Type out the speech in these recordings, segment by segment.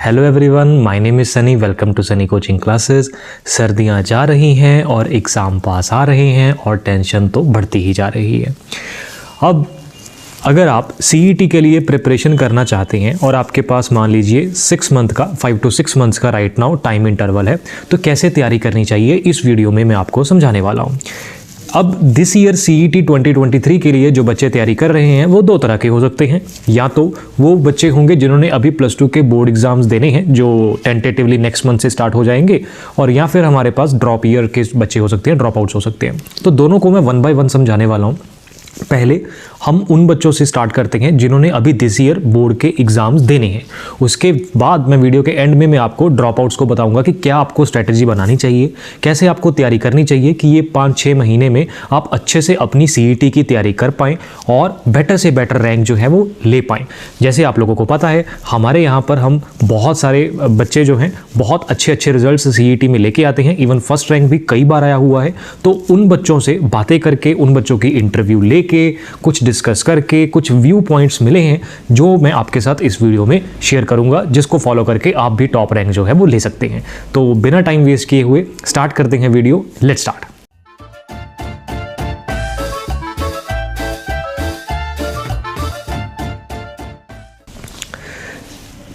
Hello everyone, my name is Sunny. Welcome to Sunny coaching classes. सर्दियां जा रही हैं और एग्ज़ाम पास आ रहे हैं और टेंशन तो बढ़ती ही जा रही है। अब अगर आप CET के लिए प्रिपरेशन करना चाहते हैं और आपके पास मान लीजिए 6 मंथ का 5 to 6 मंथ्स का राइट नाउ टाइम इंटरवल है, तो कैसे तैयारी करनी चाहिए इस वीडियो में मैं आपको समझाने वाला हूँ। अब दिस ईयर CET 2023 के लिए जो बच्चे तैयारी कर रहे हैं वो दो तरह के हो सकते हैं। या तो वो बच्चे होंगे जिन्होंने अभी +2 के बोर्ड एग्जाम्स देने हैं जो टेंटेटिवली नेक्स्ट मंथ से स्टार्ट हो जाएंगे, और या फिर हमारे पास ड्रॉप ईयर के बच्चे हो सकते हैं, ड्रॉप आउट्स हो सकते हैं। तो दोनों को मैं 1 by 1 समझाने वाला हूँ। पहले हम उन बच्चों से स्टार्ट करते हैं जिन्होंने अभी दिस ईयर बोर्ड के एग्जाम्स देने हैं। उसके बाद मैं वीडियो के एंड में मैं आपको ड्रॉप आउट्स को बताऊंगा कि क्या आपको स्ट्रैटेजी बनानी चाहिए, कैसे आपको तैयारी करनी चाहिए कि ये 5-6 महीने में आप अच्छे से अपनी CET की तैयारी कर पाएँ और बेटर से बेटर रैंक जो है वो ले पाएँ। जैसे आप लोगों को पता है हमारे यहाँ पर हम बहुत सारे बच्चे जो हैं बहुत अच्छे अच्छे रिजल्ट्स CET में लेके आते हैं, इवन फर्स्ट रैंक भी कई बार आया हुआ है। तो उन बच्चों से बातें करके, उन बच्चों की इंटरव्यू लेके, कुछ डिस्कस करके कुछ व्यू पॉइंट्स मिले हैं जो मैं आपके साथ इस वीडियो में शेयर करूंगा, जिसको फॉलो करके आप भी टॉप रैंक जो है वो ले सकते हैं। तो बिना टाइम वेस्ट किए हुए स्टार्ट करते हैं वीडियो। Let's start.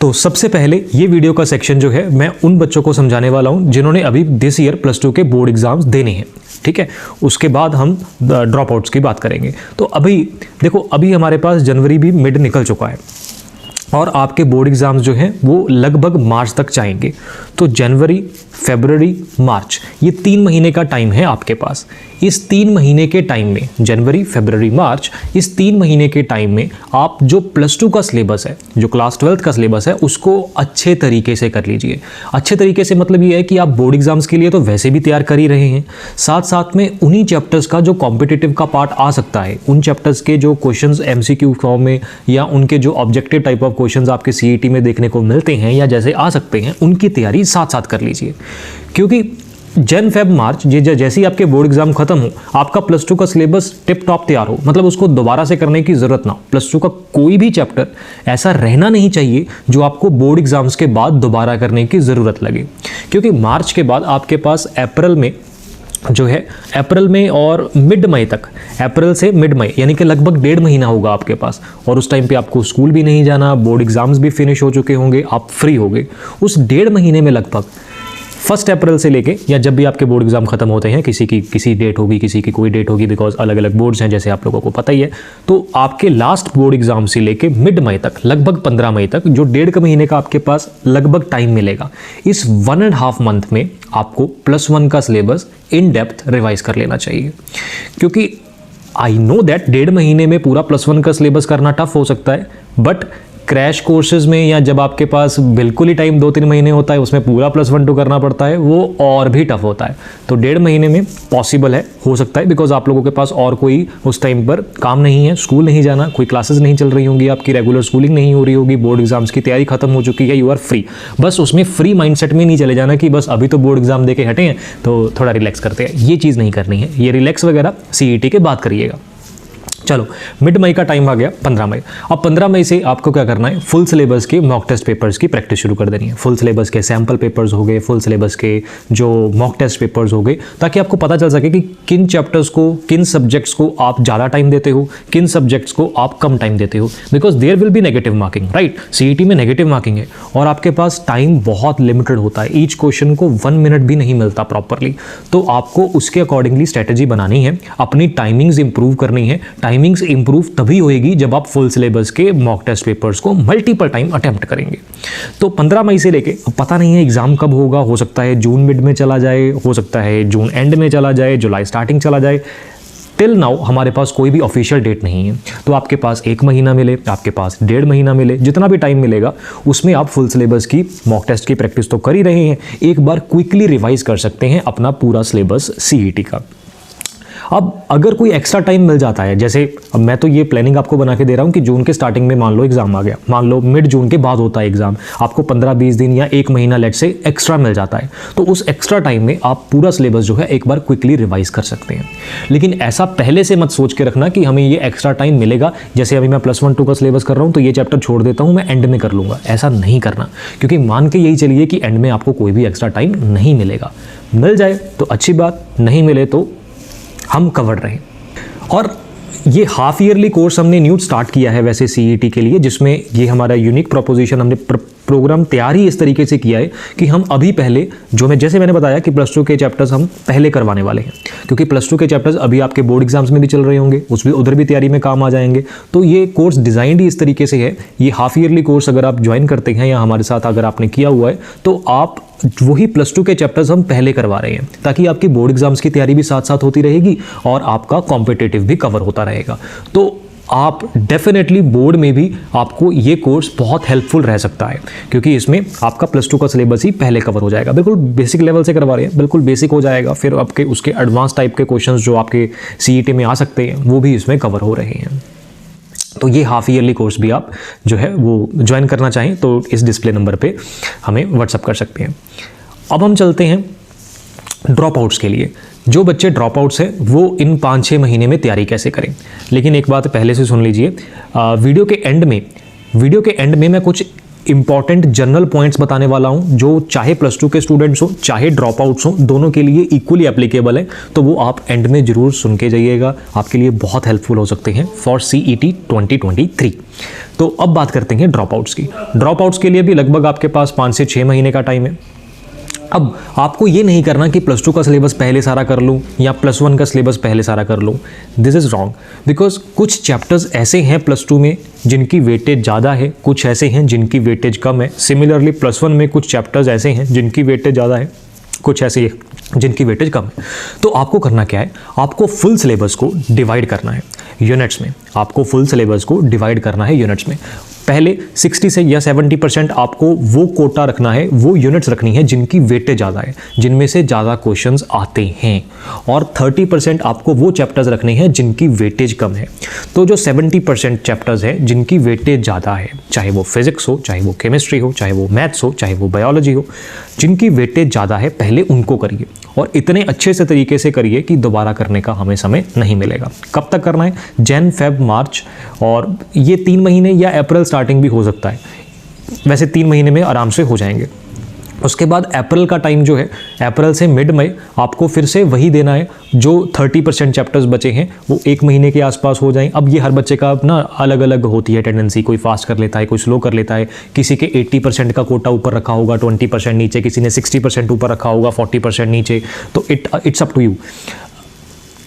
तो सबसे पहले ये वीडियो का सेक्शन जो है मैं उन बच्चों को समझाने वाला हूं जिन्होंने अभी दिस ईयर +2 के बोर्ड एग्जाम्स देने हैं, ठीक है। उसके बाद हम ड्रॉप आउट्स की बात करेंगे। तो अभी देखो, अभी हमारे पास जनवरी भी मिड निकल चुका है और आपके बोर्ड एग्जाम्स जो हैं वो लगभग मार्च तक जाएंगे। तो जनवरी, फरवरी, मार्च, ये 3 महीने का टाइम है आपके पास। इस 3 महीने के टाइम में, जनवरी, फरवरी, मार्च, इस 3 महीने के टाइम में आप जो +2 का सिलेबस है, जो क्लास 12th का सिलेबस है, उसको अच्छे तरीके से कर लीजिए। अच्छे तरीके से मतलब ये है कि आप बोर्ड एग्जाम्स के लिए तो वैसे भी तैयार कर ही रहे हैं, साथ साथ में उन्हीं चैप्टर्स का जो कॉम्पिटिटिव का पार्ट आ सकता है, उन चैप्टर्स के जो क्वेश्चंस MCQ फॉर्म में या उनके जो ऑब्जेक्टिव टाइप ऑफ क्वेश्चंस आपके CET में देखने को मिलते हैं या जैसे आ सकते हैं, उनकी तैयारी साथ साथ कर लीजिए। क्योंकि जन फेब मार्च जैसे ही आपके बोर्ड एग्जाम खत्म हो, आपका +2 का सिलेबस टिप टॉप तैयार हो, मतलब उसको दोबारा से करने की जरूरत ना हो। +2 का कोई भी चैप्टर ऐसा रहना नहीं चाहिए जो आपको बोर्ड एग्जाम्स के बाद दोबारा करने की जरूरत लगे। क्योंकि मार्च के बाद आपके पास अप्रैल में जो है, अप्रैल में और मिड मई तक, अप्रैल से मिड मई यानी कि लगभग 1.5 महीना होगा आपके पास, और उस टाइम पे आपको स्कूल भी नहीं जाना, बोर्ड एग्जाम्स भी फिनिश हो चुके होंगे, आप फ्री हो गए। उस 1.5 महीने में लगभग 1 अप्रैल से लेके, या जब भी आपके बोर्ड एग्जाम खत्म होते हैं, किसी की किसी डेट होगी, किसी की कोई डेट होगी, बिकॉज अलग अलग बोर्ड्स हैं जैसे आप लोगों को पता ही है। तो आपके लास्ट बोर्ड एग्जाम से लेके मिड मई तक, लगभग 15 मई तक, जो 1.5 महीने का आपके पास लगभग टाइम मिलेगा, इस 1.5 मंथ में आपको +1 का सिलेबस इन डेप्थ रिवाइज कर लेना चाहिए। क्योंकि आई नो दैट 1.5 महीने में पूरा +1 का सिलेबस करना टफ हो सकता है, बट क्रैश कोर्सेज में या जब आपके पास बिल्कुल ही टाइम 2-3 महीने होता है, उसमें पूरा +1-2 करना पड़ता है, वो और भी टफ होता है। तो 1.5 महीने में पॉसिबल है, हो सकता है, बिकॉज आप लोगों के पास और कोई उस टाइम पर काम नहीं है, स्कूल नहीं जाना, कोई क्लासेस नहीं चल रही होंगी, आपकी रेगुलर स्कूलिंग नहीं हो रही होगी, बोर्ड एग्जाम्स की तैयारी खत्म हो चुकी है, यू आर फ्री। बस उसमें फ्री माइंडसेट में नहीं चले जाना कि बस अभी तो बोर्ड एग्जाम दे के हटे हैं तो थोड़ा रिलैक्स करते हैं, ये चीज़ नहीं करनी है। ये रिलैक्स वगैरह CET के बाद करिएगा। चलो, मिड मई का टाइम आ गया, 15 मई। अब 15 मई से आपको क्या करना है, फुल सिलेबस के मॉक टेस्ट पेपर्स की प्रैक्टिस शुरू कर देनी है। फुल सिलेबस के सैम्पल पेपर्स हो गए, फुल सिलेबस के जो मॉक टेस्ट पेपर्स हो गए, ताकि आपको पता चल सके कि किन चैप्टर्स को, किन सब्जेक्ट्स को आप ज़्यादा टाइम देते हो, किन सब्जेक्ट्स को आप कम टाइम देते हो। Because there will be negative marking, right. CET में नेगेटिव मार्किंग है और आपके पास टाइम बहुत लिमिटेड होता है, ईच क्वेश्चन को 1 मिनट भी नहीं मिलता प्रॉपरली। तो आपको उसके अकॉर्डिंगली स्ट्रैटेजी बनानी है, अपनी टाइमिंग्स इंप्रूव करनी है। टाइमिंग्स इंप्रूव तभी होएगी जब आप फुल सिलेबस के मॉक टेस्ट पेपर्स को मल्टीपल टाइम अटेम्प्ट करेंगे। तो 15 मई से लेके, पता नहीं है एग्जाम कब होगा, हो सकता है जून मिड में चला जाए, हो सकता है जून एंड में चला जाए, जुलाई स्टार्टिंग चला जाए। टिल नाउ हमारे पास कोई भी ऑफिशियल डेट नहीं है। तो आपके पास 1 महीना मिले, आपके पास 1.5 महीना मिले, जितना भी टाइम मिलेगा उसमें आप फुल सिलेबस की मॉक टेस्ट की प्रैक्टिस तो कर ही रहे हैं, एक बार क्विकली रिवाइज कर सकते हैं अपना पूरा सिलेबस CET का। अब अगर कोई एक्स्ट्रा टाइम मिल जाता है, जैसे अब मैं तो ये प्लानिंग आपको बना के दे रहा हूँ कि जून के स्टार्टिंग में मान लो एग्जाम आ गया, मान लो मिड जून के बाद होता है एग्जाम, आपको 15-20 दिन या 1 महीना लेट से एक्स्ट्रा मिल जाता है, तो उस एक्स्ट्रा टाइम में आप पूरा सिलेबस जो है एक बार क्विकली रिवाइज कर सकते हैं। लेकिन ऐसा पहले से मत सोच के रखना कि हमें ये एक्स्ट्रा टाइम मिलेगा, जैसे अभी मैं +1-2 का सिलेबस कर रहा हूँ तो ये चैप्टर छोड़ देता हूँ, मैं एंड में कर लूँगा। ऐसा नहीं करना, क्योंकि मान के यही चलिए कि एंड में आपको कोई भी एक्स्ट्रा टाइम नहीं मिलेगा। मिल जाए तो अच्छी बात, नहीं मिले तो हम कवर्ड रहें। और ये हाफ ईयरली कोर्स हमने न्यू स्टार्ट किया है वैसे सीईटी के लिए, जिसमें ये हमारा यूनिक प्रोपोजिशन, हमने प्रोग्राम तैयार ही इस तरीके से किया है कि हम अभी पहले जो जैसे मैंने बताया कि +2 के चैप्टर्स हम पहले करवाने वाले हैं, क्योंकि +2 के चैप्टर्स अभी आपके बोर्ड एग्जाम्स में भी चल रहे होंगे, उधर भी तैयारी में काम आ जाएंगे। तो ये कोर्स डिज़ाइंड ही इस तरीके से है। ये हाफ ईयरली कोर्स अगर आप ज्वाइन करते हैं या हमारे साथ अगर आपने किया हुआ है, तो आप वही +2 के चैप्टर्स हम पहले करवा रहे हैं, ताकि आपकी बोर्ड एग्जाम्स की तैयारी भी साथ साथ होती रहेगी और आपका कॉम्पिटिटिव भी कवर होता रहेगा। तो आप डेफिनेटली बोर्ड में भी आपको ये कोर्स बहुत हेल्पफुल रह सकता है, क्योंकि इसमें आपका +2 का सिलेबस ही पहले कवर हो जाएगा। बिल्कुल बेसिक लेवल से करवा रहे हैं, बिल्कुल बेसिक हो जाएगा, फिर आपके उसके एडवांस टाइप के क्वेश्चंस जो आपके सीईटी में आ सकते हैं वो भी इसमें कवर हो रहे हैं। तो ये हाफ ईयरली कोर्स भी आप जो है वो ज्वाइन करना चाहें तो इस डिस्प्ले नंबर पे हमें व्हाट्सअप कर सकते हैं। अब हम चलते हैं ड्रॉप आउट्स के लिए। जो बच्चे ड्रॉप आउट्स हैं वो इन 5-6 महीने में तैयारी कैसे करें। लेकिन एक बात पहले से सुन लीजिए, वीडियो के एंड में मैं कुछ इंपॉर्टेंट जनरल पॉइंट्स बताने वाला हूं, जो चाहे +2 के स्टूडेंट्स हो चाहे ड्रॉप आउट्स हो, दोनों के लिए इक्वली एप्लीकेबल है। तो वो आप एंड में जरूर सुन के जाइएगा, आपके लिए बहुत हेल्पफुल हो सकते हैं फॉर CET 2023। तो अब बात करते हैं ड्रॉप आउट्स की। ड्रॉप आउट्स के लिए भी लगभग आपके पास 5 से 6 महीने का टाइम है। अब आपको ये नहीं करना कि +2 का सिलेबस पहले सारा कर लूँ या +1 का सिलेबस पहले सारा कर लूँ। दिस इज़ रॉन्ग, बिकॉज कुछ चैप्टर्स ऐसे हैं +2 में जिनकी वेटेज ज़्यादा है, कुछ ऐसे हैं जिनकी वेटेज कम है। सिमिलरली +1 में कुछ चैप्टर्स ऐसे हैं जिनकी वेटेज ज़्यादा है, कुछ ऐसे जिनकी वेटेज कम है। तो आपको करना क्या है, आपको फुल सिलेबस को डिवाइड करना है यूनिट्स में। आपको फुल सिलेबस को डिवाइड करना है यूनिट्स में। पहले 60 से या 70% आपको वो कोटा रखना है, वो यूनिट्स रखनी है जिनकी वेटेज ज़्यादा है, जिनमें से ज़्यादा क्वेश्चंस आते हैं, और 30% आपको वो चैप्टर्स रखने हैं जिनकी वेटेज कम है। तो जो 70% चैप्टर्स हैं जिनकी वेटेज ज़्यादा है, चाहे वो फिजिक्स हो, चाहे वो केमिस्ट्री हो, चाहे वो मैथ्स हो, चाहे वो बायोलॉजी हो, जिनकी वेटेज ज़्यादा है पहले उनको करिए, और इतने अच्छे से तरीके से करिए कि दोबारा करने का हमें समय नहीं मिलेगा। कब तक करना है? जन, फेब, मार्च, और ये 3 महीने या अप्रैल स्टार्टिंग भी हो सकता है। वैसे 3 महीने में आराम से हो जाएंगे। उसके बाद अप्रैल का टाइम जो है, अप्रैल से मिड मई आपको फिर से वही देना है। जो 30% चैप्टर्स बचे हैं वो 1 महीने के आसपास हो जाएं। अब ये हर बच्चे का ना अलग अलग होती है टेंडेंसी, कोई फास्ट कर लेता है, कोई स्लो कर लेता है। किसी के 80% का कोटा ऊपर रखा होगा, 20% नीचे, किसी ने 60% ऊपर रखा होगा, 40% नीचे। तो इट्स अप टू यू,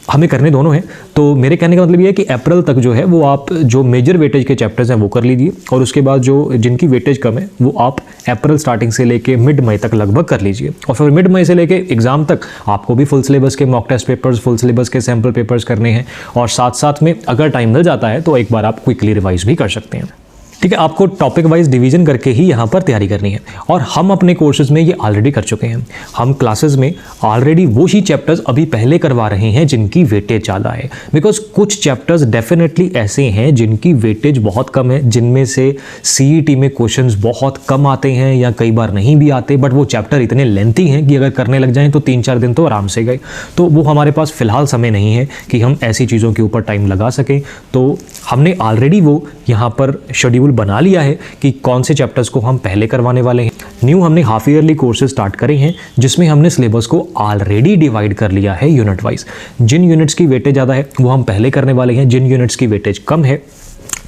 हमें करने दोनों हैं। तो मेरे कहने का मतलब ये है कि अप्रैल तक जो है वो आप जो मेजर वेटेज के चैप्टर्स हैं वो कर लीजिए, और उसके बाद जो जिनकी वेटेज कम है वो आप अप्रैल स्टार्टिंग से लेके मिड मई तक लगभग कर लीजिए। और फिर मिड मई से लेके एग्जाम तक आपको भी फुल सिलेबस के mock test papers, full syllabus के सैम्पल पेपर्स करने हैं, और साथ साथ में अगर टाइम मिल जाता है तो एक बार आप क्विकली रिवाइज भी कर सकते हैं। ठीक है, आपको टॉपिक वाइज डिवीजन करके ही यहाँ पर तैयारी करनी है, और हम अपने कोर्सेज में ये ऑलरेडी कर चुके हैं। हम क्लासेस में ऑलरेडी वो ही चैप्टर्स अभी पहले करवा रहे हैं जिनकी वेटेज ज़्यादा है, बिकॉज कुछ चैप्टर्स डेफिनेटली ऐसे हैं जिनकी वेटेज बहुत कम है, जिनमें से CET में क्वेश्चंस बहुत कम आते हैं या कई बार नहीं भी आते, बट वो चैप्टर इतने लेंथी हैं कि अगर करने लग जाएँ तो 3-4 दिन तो आराम से गए। तो वो हमारे पास फ़िलहाल समय नहीं है कि हम ऐसी चीज़ों के ऊपर टाइम लगा सकें। तो हमने ऑलरेडी वो यहाँ पर शेड्यूल बना लिया है कि कौन से चैप्टर्स को हम पहले करवाने वाले हैं। न्यू हमने हाफ ईयरली कोर्सेज स्टार्ट करे हैं, जिसमें हमने सिलेबस को ऑलरेडी डिवाइड कर लिया है यूनिट वाइज। जिन यूनिट्स की वेटेज ज़्यादा है वो हम पहले करने वाले हैं, जिन यूनिट्स की वेटेज कम है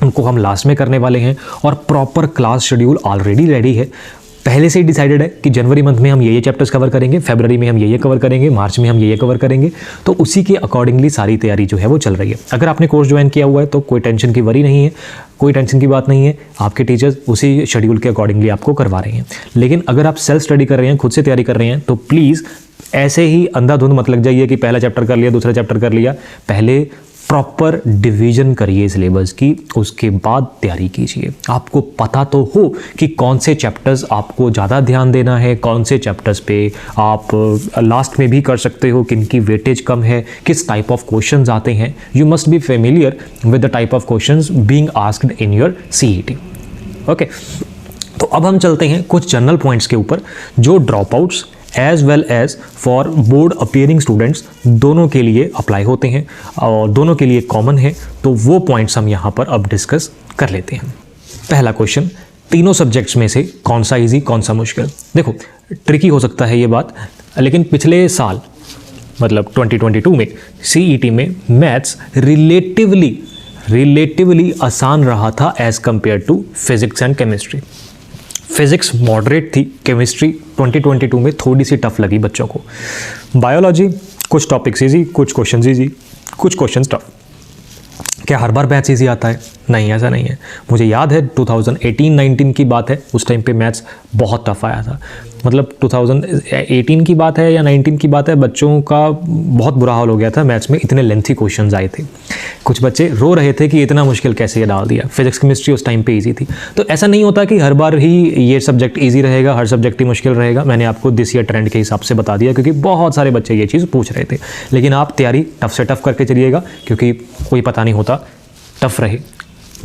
उनको हम लास्ट में करने वाले हैं, और proper class schedule already ready है। पहले से ही डिसाइडेड है कि जनवरी मंथ में हम ये चैप्टर्स कवर करेंगे, फरवरी में हम ये कवर करेंगे, मार्च में हम ये कवर करेंगे। तो उसी के अकॉर्डिंगली सारी तैयारी जो है वो चल रही है। अगर आपने कोर्स ज्वाइन किया हुआ है तो कोई टेंशन की वरी नहीं है, कोई टेंशन की बात नहीं है, आपके टीचर्स उसी शेड्यूल के अकॉर्डिंगली आपको करवा रहे हैं। लेकिन अगर आप सेल्फ स्टडी कर रहे हैं, खुद से तैयारी कर रहे हैं, तो प्लीज़ ऐसे ही अंधाधुंध मत लग जाइए कि पहला चैप्टर कर लिया, दूसरा चैप्टर कर लिया। पहले प्रॉपर डिवीजन करिए सिलेबस की, उसके बाद तैयारी कीजिए। आपको पता तो हो कि कौन से चैप्टर्स आपको ज़्यादा ध्यान देना है, कौन से चैप्टर्स पे आप लास्ट में भी कर सकते हो, किनकी वेटेज कम है, किस टाइप ऑफ क्वेश्चंस आते हैं। You must be familiar with the type of questions being asked in your CET। Okay, तो अब हम चलते हैं कुछ जनरल पॉइंट्स के ऊपर जो drop outs as well as for board appearing students दोनों के लिए अप्लाई होते हैं और दोनों के लिए कॉमन है। तो वो पॉइंट्स हम यहाँ पर अब डिस्कस कर लेते हैं। पहला क्वेश्चन, तीनों सब्जेक्ट्स में से कौन सा इजी कौन सा मुश्किल। देखो ट्रिकी हो सकता है ये बात, लेकिन पिछले साल मतलब 2022 में CET में मैथ्स रिलेटिवली आसान रहा था as compare to physics and chemistry. Physics moderate थी, केमिस्ट्री 2022 में थोड़ी सी टफ लगी बच्चों को। बायोलॉजी कुछ टॉपिक्स इजी, कुछ क्वेश्चंस इजी, कुछ क्वेश्चंस टफ। क्या हर बार मैथ्स इजी आता है? नहीं, ऐसा नहीं है। मुझे याद है 2018-19 की बात है, उस टाइम पे मैथ्स बहुत टफ आया था। मतलब 2018 की बात है या 19 की बात है, बच्चों का बहुत बुरा हाल हो गया था मैथ्स में, इतने लेंथी क्वेश्चंस आए थे। कुछ बच्चे रो रहे थे कि इतना मुश्किल कैसे ये डाल दिया। फिजिक्स केमिस्ट्री उस टाइम पे इजी थी। तो ऐसा नहीं होता कि हर बार ही ये सब्जेक्ट इजी रहेगा, हर सब्जेक्ट ही मुश्किल रहेगा। मैंने आपको दिस ईयर ट्रेंड के हिसाब से बता दिया, क्योंकि बहुत सारे बच्चे ये चीज़ पूछ रहे थे। लेकिन आप तैयारी टफ से टफ करके चलिएगा, क्योंकि कोई पता नहीं होता टफ रहे,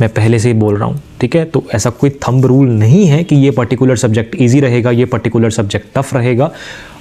मैं पहले से ही बोल रहा हूँ, ठीक है। तो ऐसा कोई थंब रूल नहीं है कि ये पर्टिकुलर सब्जेक्ट इजी रहेगा, ये पर्टिकुलर सब्जेक्ट टफ रहेगा।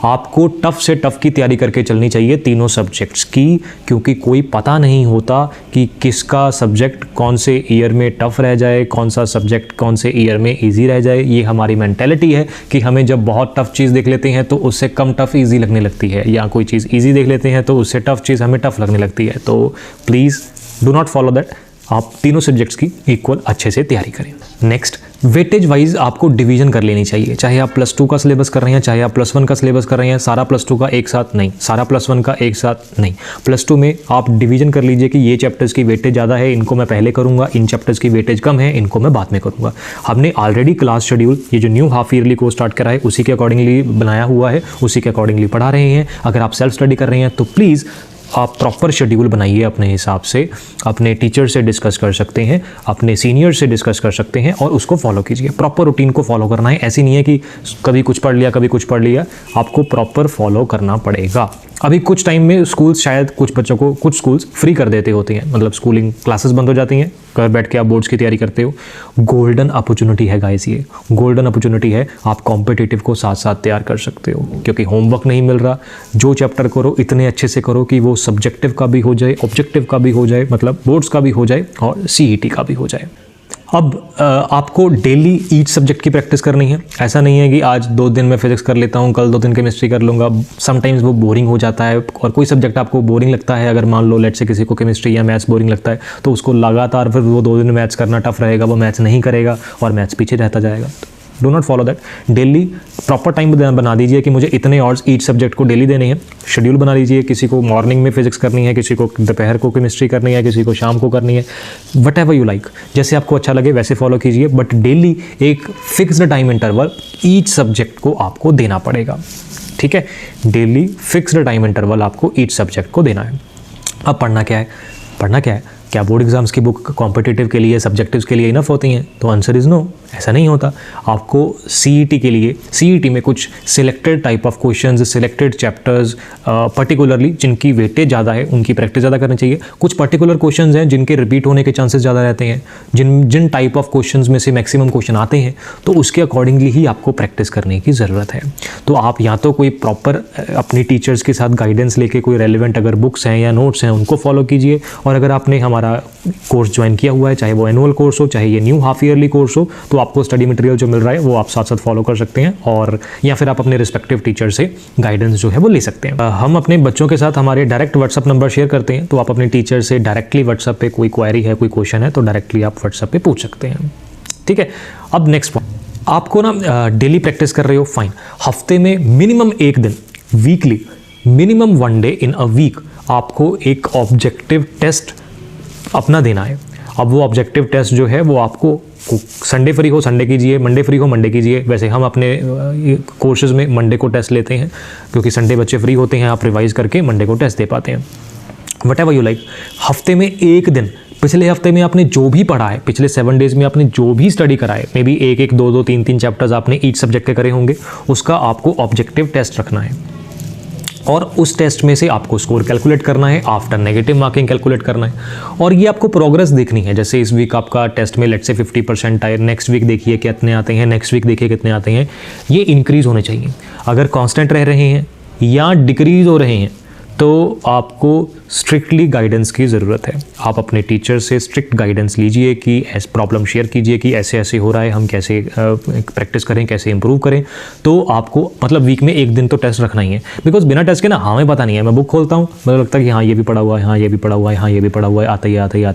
आपको टफ से टफ की तैयारी करके चलनी चाहिए तीनों सब्जेक्ट्स की, क्योंकि कोई पता नहीं होता कि किसका सब्जेक्ट कौन से ईयर में टफ रह जाए, कौन सा सब्जेक्ट कौन से ईयर में इजी रह जाए। ये हमारी मेंटेलिटी है कि हमें जब बहुत टफ चीज़ देख लेते हैं तो उससे कम टफ ईजी लगने लगती है, या कोई चीज़ ईजी देख लेते हैं तो उससे टफ चीज़ हमें टफ लगने लगती है। तो please do not follow that. आप तीनों सब्जेक्ट्स की इक्वल अच्छे से तैयारी करें। नेक्स्ट, वेटेज वाइज आपको डिवीजन कर लेनी चाहिए। चाहे आप +2 का सिलेबस कर रहे हैं, चाहे आप +1 का सिलेबस कर रहे हैं, सारा +2 का एक साथ नहीं, सारा +1 का एक साथ नहीं। +2 में आप डिवीजन कर लीजिए कि ये चैप्टर्स की वेटेज ज़्यादा है, इनको मैं पहले करूँगा, इन चैप्टर्स की वेटेज कम है, इनको मैं बाद में करूँगा। हमने ऑलरेडी क्लास शेड्यूल, ये जो new half yearly course start करा है, उसी के अकॉर्डिंगली बनाया हुआ है, उसी के अकॉर्डिंगली पढ़ा रहे हैं। अगर आप सेल्फ स्टडी कर रहे हैं तो प्लीज़ आप प्रॉपर शेड्यूल बनाइए अपने हिसाब से। अपने टीचर से डिस्कस कर सकते हैं, अपने सीनियर से डिस्कस कर सकते हैं और उसको फॉलो कीजिए। प्रॉपर रूटीन को फॉलो करना है। ऐसी नहीं है कि कभी कुछ पढ़ लिया कभी कुछ पढ़ लिया, आपको प्रॉपर फॉलो करना पड़ेगा। अभी कुछ टाइम में स्कूल्स, शायद कुछ बच्चों को कुछ स्कूल्स फ्री कर देते होते हैं, मतलब स्कूलिंग क्लासेस बंद हो जाती हैं, घर बैठ के आप बोर्ड्स की तैयारी करते हो। गोल्डन अपॉर्चुनिटी है गाइस, ये गोल्डन अपॉर्चुनिटी है। आप कॉम्पिटिटिव को साथ साथ तैयार कर सकते हो, क्योंकि होमवर्क नहीं मिल रहा। जो चैप्टर करो इतने अच्छे से करो कि वो सब्जेक्टिव का भी हो जाए, ऑब्जेक्टिव का भी हो जाए, मतलब बोर्ड्स का भी हो जाए और CET का भी हो जाए। अब आपको डेली ईच सब्जेक्ट की प्रैक्टिस करनी है। ऐसा नहीं है कि आज 2 दिन मैं फिजिक्स कर लेता हूँ, कल 2 दिन केमिस्ट्री कर लूँगा। समटाइम्स वो बोरिंग हो जाता है, और कोई सब्जेक्ट आपको बोरिंग लगता है, अगर मान लो लेट से किसी को केमिस्ट्री या मैथ्स बोरिंग लगता है, तो उसको लगातार फिर वो 2 दिन मैथ्स करना टफ रहेगा, वो मैथ्स नहीं करेगा और मैथ्स पीछे रहता जाएगा। Do not follow that. Daily proper time बना दीजिए कि मुझे इतने आवर्स ईच सब्जेक्ट को डेली देने हैं। शेड्यूल बना लीजिए, किसी को मॉर्निंग में फिजिक्स करनी है, किसी को दोपहर को केमिस्ट्री करनी है, किसी को शाम को करनी है, वट एवर यू लाइक, जैसे आपको अच्छा लगे वैसे फॉलो कीजिए। बट डेली एक fixed time interval each subject को आपको देना पड़ेगा, ठीक है। डेली फिक्स्ड टाइम इंटरवल आपको ईच सब्जेक्ट को देना है। अब पढ़ना क्या है? पढ़ना क्या है? क्या बोर्ड एग्जाम्स की बुक कॉम्पिटिटिव के लिए, सब्जेक्टिव्स के लिए इनफ होती हैं? तो आंसर इज़ नो, ऐसा नहीं होता। आपको CET के लिए, CET में कुछ selected type of questions, selected chapters particularly जिनकी वेटेज ज़्यादा है उनकी प्रैक्टिस ज़्यादा करनी चाहिए। कुछ पर्टिकुलर क्वेश्चंस हैं जिनके रिपीट होने के चांसेस ज़्यादा रहते हैं, जिन टाइप ऑफ क्वेश्चंस में से मैक्सिमम क्वेश्चन आते हैं, तो उसके अकॉर्डिंगली ही आपको प्रैक्टिस करने की ज़रूरत है। तो आप या तो कोई प्रॉपर अपनी टीचर्स के साथ गाइडेंस लेके कोई रेलिवेंट अगर बुक्स हैं या नोट्स हैं उनको फॉलो कीजिए, और अगर आपने हमारा कोर्स ज्वाइन किया हुआ है, चाहे वो एनुअल कोर्स हो चाहे ये न्यू हाफ ईयरली कोर्स हो, तो आपको स्टडी मटेरियल जो मिल रहा है वो आप साथ साथ फॉलो कर सकते हैं, और या फिर आप अपने रिस्पेक्टिव टीचर से गाइडेंस जो है वो ले सकते हैं। हम अपने बच्चों के साथ हमारे डायरेक्ट व्हाट्सअप नंबर शेयर करते हैं, तो आप अपने टीचर से डायरेक्टली व्हाट्सअप पे कोई क्वेरी है, कोई क्वेश्चन है, तो डायरेक्टली आप व्हाट्सअप पे पूछ सकते हैं, ठीक है। अब नेक्स्ट पॉइंट, आपको ना डेली प्रैक्टिस कर रहे हो, फाइन। हफ्ते में मिनिमम 1 दिन, weekly minimum 1 day in a week आपको एक ऑब्जेक्टिव टेस्ट अपना देना है। अब वो ऑब्जेक्टिव टेस्ट जो है वो आपको संडे फ्री हो संडे कीजिए, मंडे फ्री हो मंडे कीजिए। वैसे हम अपने कोर्सेज में मंडे को टेस्ट लेते हैं, क्योंकि संडे बच्चे फ्री होते हैं, आप रिवाइज करके मंडे को टेस्ट दे पाते हैं। वट एवर यू लाइक, हफ्ते में एक दिन, पिछले हफ्ते में आपने जो भी पढ़ा है, पिछले 7 डेज में आपने जो भी स्टडी करा है, मे बी एक एक 2 2 3 3 चैप्टर्स आपने ईच सब्जेक्ट के करे होंगे, उसका आपको ऑब्जेक्टिव टेस्ट रखना है और उस टेस्ट में से आपको स्कोर कैलकुलेट करना है, आफ्टर नेगेटिव मार्किंग कैलकुलेट करना है और ये आपको प्रोग्रेस देखनी है। जैसे इस वीक आपका टेस्ट में लेट से 50% आए, नेक्स्ट वीक देखिए कितने आते हैं, नेक्स्ट वीक देखिए कितने आते हैं, ये इंक्रीज़ होने चाहिए। अगर कांस्टेंट रह रहे हैं या डिक्रीज़ हो रहे हैं तो आपको स्ट्रिक्टली गाइडेंस की ज़रूरत है। आप अपने टीचर से स्ट्रिक्ट गाइडेंस लीजिए कि ऐसे प्रॉब्लम शेयर कीजिए कि ऐसे ऐसे हो रहा है, हम कैसे प्रैक्टिस करें, कैसे इंप्रूव करें। तो आपको मतलब वीक में एक दिन तो टेस्ट रखना ही है, बिकॉज बिना टेस्ट के ना हमें पता नहीं है। मैं बुक खोलता हूँ, मुझे लगता है कि हाँ ये भी पढ़ा हुआ है, हाँ ये भी पढ़ा हुआ है, हाँ ये भी पढ़ा हुआ है, आता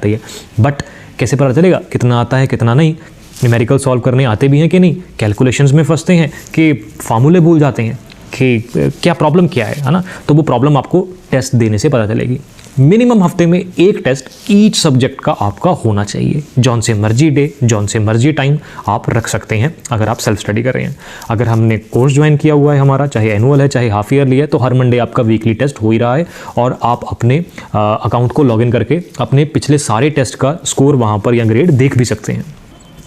ही है, बट कैसे पता चलेगा कितना आता है कितना नहीं? न्यूमेरिकल सॉल्व करने आते भी हैं कि नहीं, कैलकुलेशंस में फंसते हैं कि फार्मूले भूल जाते हैं कि क्या प्रॉब्लम क्या है ना? तो वो प्रॉब्लम आपको टेस्ट देने से पता चलेगी। मिनिमम हफ्ते में एक टेस्ट ईच सब्जेक्ट का आपका होना चाहिए। जौन से मर्जी डे, जौन से मर्जी टाइम आप रख सकते हैं अगर आप सेल्फ स्टडी कर रहे हैं। अगर हमने कोर्स ज्वाइन किया हुआ है हमारा, चाहे एनुअल है चाहे हाफ ईयरली है, तो हर मंडे आपका वीकली टेस्ट हो ही रहा है और आप अपने अकाउंट को लॉगिन करके अपने पिछले सारे टेस्ट का स्कोर वहाँ पर या ग्रेड देख भी सकते हैं।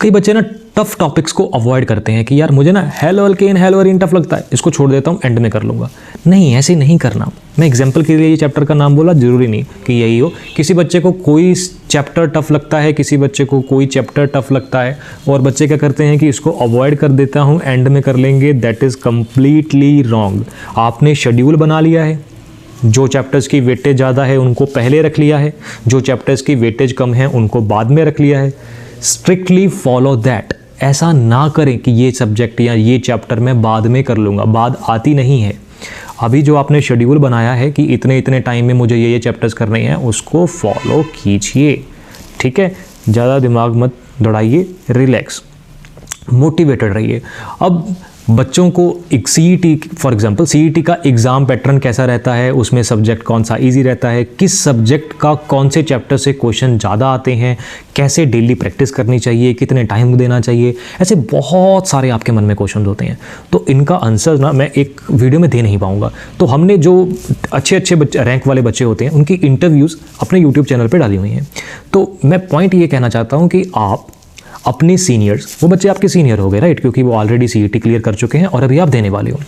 कई बच्चे ना टफ टॉपिक्स को अवॉइड करते हैं कि यार मुझे ना हेलोअल्केन हेलोअरीन टफ लगता है, इसको छोड़ देता हूँ, एंड में कर लूँगा। नहीं, ऐसे नहीं करना। मैं एग्जांपल के लिए ये चैप्टर का नाम बोला, ज़रूरी नहीं कि यही हो। किसी बच्चे को कोई चैप्टर टफ लगता है, किसी बच्चे को कोई चैप्टर टफ लगता है और बच्चे क्या करते हैं कि इसको अवॉइड कर देता हूँ, एंड में कर लेंगे। That is completely wrong. आपने शेड्यूल बना लिया है, जो चैप्टर्स की वेटेज ज़्यादा है उनको पहले रख लिया है, जो चैप्टर्स की वेटेज कम है उनको बाद में रख लिया है। Strictly follow that. ऐसा ना करें कि ये सब्जेक्ट या ये चैप्टर मैं बाद में कर लूँगा, बाद आती नहीं है। अभी जो आपने शेड्यूल बनाया है कि इतने इतने टाइम में मुझे ये चैप्टर्स करने हैं, उसको फॉलो कीजिए, ठीक है? ज़्यादा दिमाग मत दौड़ाइए, रिलैक्स, मोटिवेटेड रहिए। अब बच्चों को एक सीईटी, फॉर एग्जांपल सीईटी का एग्ज़ाम पैटर्न कैसा रहता है, उसमें सब्जेक्ट कौन सा इजी रहता है, किस सब्जेक्ट का कौन से चैप्टर से क्वेश्चन ज़्यादा आते हैं, कैसे डेली प्रैक्टिस करनी चाहिए, कितने टाइम देना चाहिए, ऐसे बहुत सारे आपके मन में क्वेश्चन होते हैं। तो इनका आंसर ना मैं एक वीडियो में दे नहीं पाऊँगा। तो हमने जो अच्छे अच्छे रैंक वाले बच्चे होते हैं उनकी इंटरव्यूज़ अपने यूट्यूब चैनल पर डाली हुई हैं। तो मैं पॉइंट ये कहना चाहता हूँ कि आप अपने सीनियर्स, वो बच्चे आपके सीनियर हो गए राइट, क्योंकि वो ऑलरेडी सीईटी क्लियर कर चुके हैं और अभी आप देने वाले हो।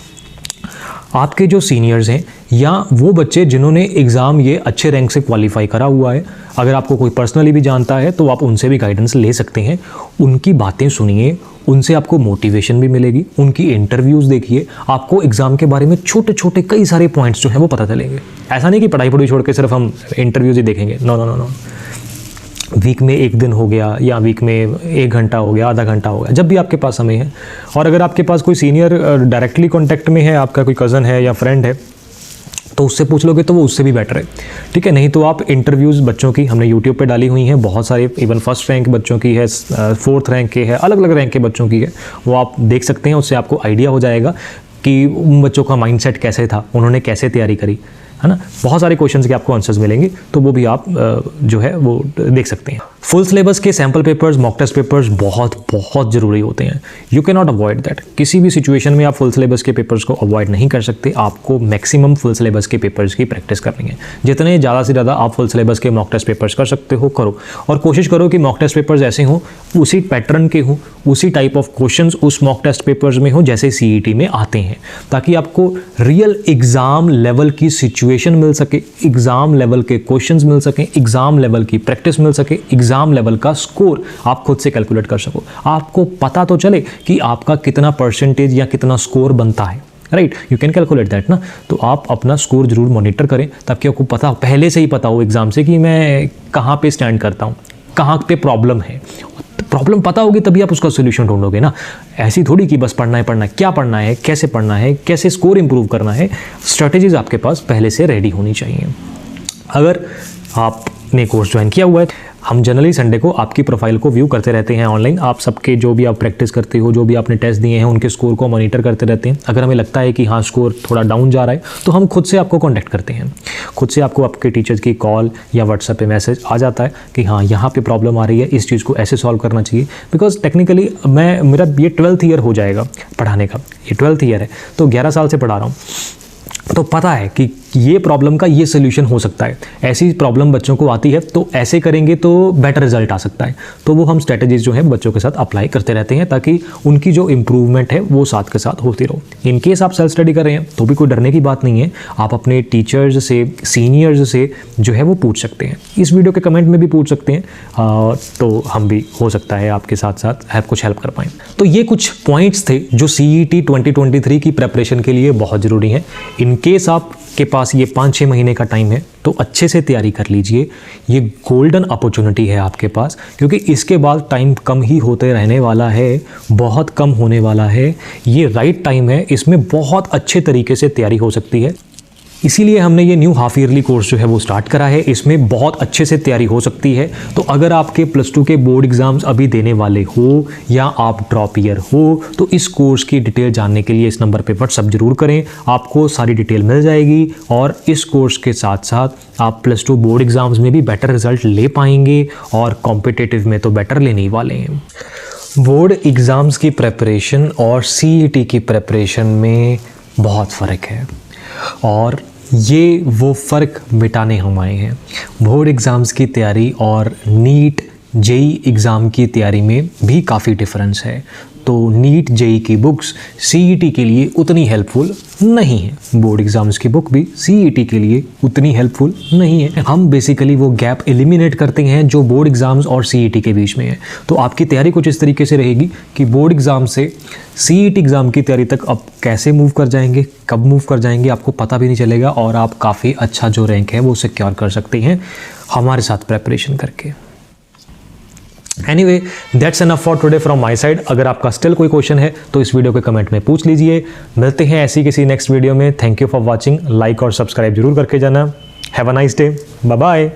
आपके जो सीनियर्स हैं या वो बच्चे जिन्होंने एग्ज़ाम ये अच्छे रैंक से क्वालिफाई करा हुआ है, अगर आपको कोई पर्सनली भी जानता है तो आप उनसे भी गाइडेंस ले सकते हैं। उनकी बातें सुनिए, उनसे आपको मोटिवेशन भी मिलेगी। उनकी इंटरव्यूज़ देखिए, आपको एग्ज़ाम के बारे में छोटे छोटे कई सारे पॉइंट्स जो हैं वो पता चलेंगे। ऐसा नहीं कि पढ़ाई छोड़ के सिर्फ हम इंटरव्यूज़ ही देखेंगे, no no no no. Week में एक दिन हो गया या वीक में 1 घंटा हो गया, आधा घंटा हो गया, जब भी आपके पास समय है। और अगर आपके पास कोई सीनियर डायरेक्टली कांटेक्ट में है, आपका कोई कज़न है या फ्रेंड है, तो उससे पूछ लोगे तो वो उससे भी बेटर है, ठीक है? नहीं तो आप इंटरव्यूज़ बच्चों की हमने यूट्यूब पे डाली हुई हैं, बहुत सारे, इवन फर्स्ट रैंक बच्चों की है, 4th रैंक के है, अलग अलग रैंक के बच्चों की है, वो आप देख सकते हैं। उससे आपको आइडिया हो जाएगा कि उन बच्चों का माइंडसेट कैसे था, उन्होंने कैसे तैयारी करी, है ना? बहुत सारे क्वेश्चंस के आपको आंसर्स मिलेंगे, तो वो भी आप जो है वो देख सकते हैं। फुल सिलेबस के sample papers, mock test papers बहुत बहुत ज़रूरी होते हैं। You can not avoid that. किसी भी सिचुएशन में आप फुल सिलेबस के पेपर्स को अवॉइड नहीं कर सकते। आपको मैक्सिमम फुल सिलेबस के पेपर्स की प्रैक्टिस करनी है। जितने ज़्यादा से ज़्यादा आप फुल सिलेबस के मॉक टेस्ट पेपर्स कर सकते हो करो, और कोशिश करो कि मॉक टेस्ट पेपर्स ऐसे हों, उसी पैटर्न के हों, उसी टाइप ऑफ क्वेश्चंस उस मॉक टेस्ट पेपर्स में हो जैसे सीईटी में आते हैं, ताकि आपको रियल एग्ज़ाम लेवल की सिचुएशन मिल सके, एग्ज़ाम लेवल के क्वेश्चंस मिल सकें, एग्ज़ाम लेवल की प्रैक्टिस मिल सके, एग्ज़ाम लेवल का स्कोर आप खुद से कैलकुलेट कर सको। आपको पता तो चले कि आपका कितना परसेंटेज या कितना स्कोर बनता है, right? You can calculate that ना। तो आप अपना स्कोर जरूर मॉनिटर करें, ताकि आपको पता, पहले से ही पता हो एग्ज़ाम से कि मैं कहाँ पे स्टैंड करता हूँ, कहाँ पे प्रॉब्लम है। प्रॉब्लम पता होगी तभी आप उसका सोल्यूशन ढूंढोगे ना। ऐसी थोड़ी कि बस पढ़ना है, क्या पढ़ना है, कैसे स्कोर इंप्रूव करना है। स्ट्रेटजीज आपके पास पहले से रेडी होनी चाहिए। अगर आपने कोर्स ज्वाइन किया हुआ है, हम जनरली संडे को आपकी प्रोफाइल को व्यू करते रहते हैं ऑनलाइन। आप सबके जो भी आप प्रैक्टिस करते हो, जो भी आपने टेस्ट दिए हैं, उनके स्कोर को मॉनिटर करते रहते हैं। अगर हमें लगता है कि हाँ स्कोर थोड़ा डाउन जा रहा है, तो हम खुद से आपको कॉन्टैक्ट करते हैं। खुद से आपको आपके टीचर्स की कॉल या व्हाट्सएप पे मैसेज आ जाता है कि हाँ यहाँ पे प्रॉब्लम आ रही है, इस चीज़ को ऐसे सॉल्व करना चाहिए। बिकॉज टेक्निकली मेरा ये 12th ईयर हो जाएगा पढ़ाने का, ये 12th ईयर है, तो 11 साल से पढ़ा रहा हूँ। तो पता है कि ये प्रॉब्लम का ये सोल्यूशन हो सकता है, ऐसी प्रॉब्लम बच्चों को आती है तो ऐसे करेंगे तो बेटर रिजल्ट आ सकता है। तो वो हम स्ट्रेटजीज जो है बच्चों के साथ अप्लाई करते रहते हैं ताकि उनकी जो इंप्रूवमेंट है वो साथ के साथ होती रहो। इन केस आप सेल्फ स्टडी कर रहे हैं तो भी कोई डरने की बात नहीं है, आप अपने टीचर्स से, सीनियर्स से जो है वो पूछ सकते हैं, इस वीडियो के कमेंट में भी पूछ सकते हैं, तो हम भी हो सकता है आपके साथ साथ कुछ हेल्प कर पाएँ। तो ये कुछ पॉइंट्स थे जो CET 2023 की प्रेपरेशन के लिए बहुत ज़रूरी हैं। इन केस आपके पास ये 5-6 महीने का टाइम है तो अच्छे से तैयारी कर लीजिए, ये गोल्डन अपॉर्चुनिटी है आपके पास, क्योंकि इसके बाद टाइम कम ही होते रहने वाला है, बहुत कम होने वाला है। ये राइट टाइम है, इसमें बहुत अच्छे तरीके से तैयारी हो सकती है। इसीलिए हमने ये न्यू हाफ ईयरली कोर्स जो है वो स्टार्ट करा है, इसमें बहुत अच्छे से तैयारी हो सकती है। तो अगर आपके +2 के बोर्ड एग्जाम्स अभी देने वाले हो या आप ड्रॉप ईयर हो तो इस कोर्स की डिटेल जानने के लिए इस नंबर पे व्हाट्सअप जरूर करें, आपको सारी डिटेल मिल जाएगी। और इस कोर्स के साथ साथ आप +2 बोर्ड एग्जाम्स में भी बेटर रिजल्ट ले पाएंगे और कॉम्पिटिटिव में तो बेटर लेने ही वाले हैं। बोर्ड एग्ज़ाम्स की प्रेपरेशन और CET की प्रेपरेशन में बहुत फ़र्क है और ये वो फ़र्क मिटाने हम आए हैं। बोर्ड एग्ज़ाम्स की तैयारी और नीट JEE एग्ज़ाम की तैयारी में भी काफ़ी डिफरेंस है। तो नीट JEE की बुक्स CET के लिए उतनी हेल्पफुल नहीं है, बोर्ड एग्ज़ाम्स की बुक भी CET के लिए उतनी हेल्पफुल नहीं है। हम बेसिकली वो गैप एलिमिनेट करते हैं जो बोर्ड एग्ज़ाम्स और CET के बीच में है। तो आपकी तैयारी कुछ इस तरीके से रहेगी कि बोर्ड एग्ज़ाम से CET एग्ज़ाम की तैयारी तक अब कैसे मूव कर जाएंगे, कब मूव कर जाएंगे आपको पता भी नहीं चलेगा और आप काफ़ी अच्छा जो रैंक है वो सिक्योर कर सकते हैं हमारे साथ प्रेपरेशन करके। Anyway, that's enough for today from my side. अगर आपका स्टिल कोई क्वेश्चन है तो इस वीडियो के कमेंट में पूछ लीजिए। मिलते हैं ऐसी किसी नेक्स्ट वीडियो में। Thank you for watching, like और सब्सक्राइब जरूर करके जाना। Have a nice day, bye bye.